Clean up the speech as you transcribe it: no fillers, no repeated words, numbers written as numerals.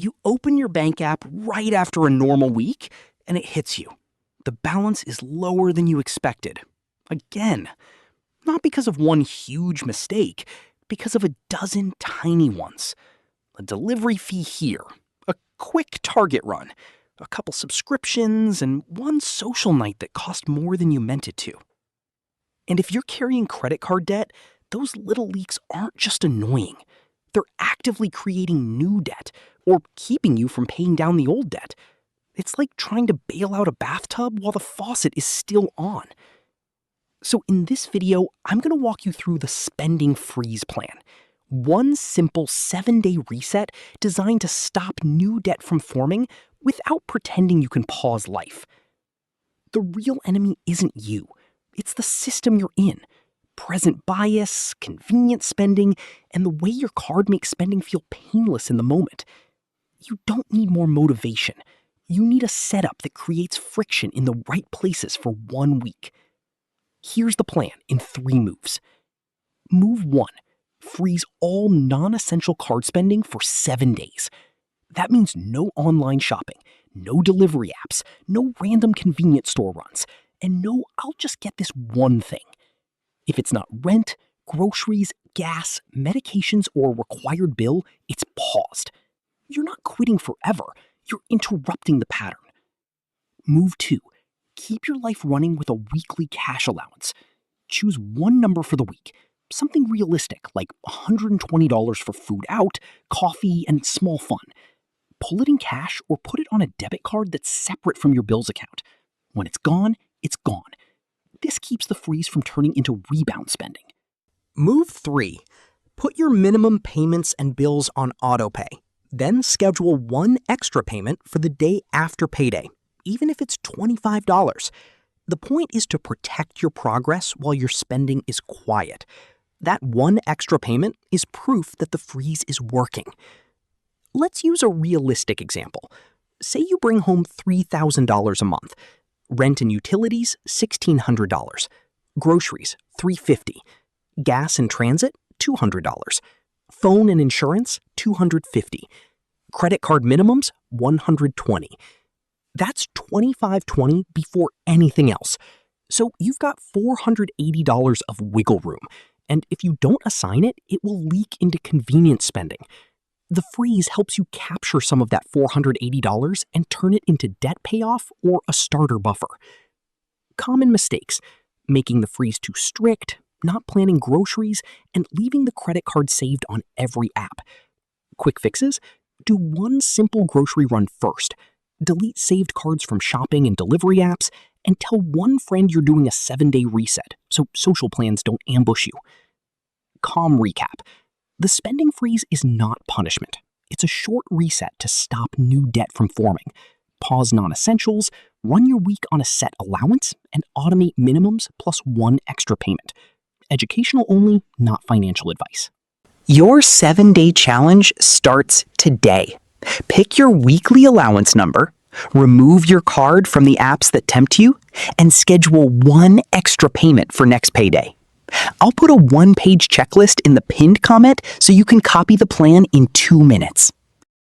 You open your bank app right after a normal week, and it hits you. The balance is lower than you expected. Again, not because of one huge mistake, because of a dozen tiny ones. A delivery fee here, a quick Target run, a couple subscriptions, and one social night that cost more than you meant it to. And if you're carrying credit card debt, those little leaks aren't just annoying. They're actively creating new debt or keeping you from paying down the old debt. It's like trying to bail out a bathtub while the faucet is still on. So in this video, I'm going to walk you through the spending freeze plan. One simple 7-day reset designed to stop new debt from forming without pretending you can pause life. The real enemy isn't you. It's the system you're in. Present bias, convenient spending, and the way your card makes spending feel painless in the moment. You don't need more motivation. You need a setup that creates friction in the right places for 1 week. Here's the plan in 3 moves. Move 1. Freeze all non-essential card spending for 7 days. That means no online shopping, no delivery apps, no random convenience store runs, and no I'll just get this one thing. If it's not rent, groceries, gas, medications, or a required bill, it's paused. You're not quitting forever. You're interrupting the pattern. Move 2. Keep your life running with a weekly cash allowance. Choose one number for the week, something realistic like $120 for food out, coffee, and small fun. Pull it in cash or put it on a debit card that's separate from your bills account. When it's gone, it's gone. This keeps the freeze from turning into rebound spending. Move 3. Put your minimum payments and bills on autopay. Then schedule one extra payment for the day after payday, even if it's $25. The point is to protect your progress while your spending is quiet. That one extra payment is proof that the freeze is working. Let's use a realistic example. Say you bring home $3,000 a month. Rent and utilities, $1,600. Groceries, $350. Gas and transit, $200. Phone and insurance, $250. Credit card minimums, $120. That's $2,520 before anything else. So you've got $480 of wiggle room. And if you don't assign it, it will leak into convenience spending. The freeze helps you capture some of that $480 and turn it into debt payoff or a starter buffer. Common mistakes: making the freeze too strict, not planning groceries, and leaving the credit card saved on every app. Quick fixes: do one simple grocery run first. Delete saved cards from shopping and delivery apps, and tell one friend you're doing a 7-day reset so social plans don't ambush you. Calm recap: the spending freeze is not punishment. It's a short reset to stop new debt from forming. Pause non-essentials, run your week on a set allowance, and automate minimums plus one extra payment. Educational only, not financial advice. Your 7-day challenge starts today. Pick your weekly allowance number, remove your card from the apps that tempt you, and schedule one extra payment for next payday. I'll put a 1-page checklist in the pinned comment so you can copy the plan in 2 minutes.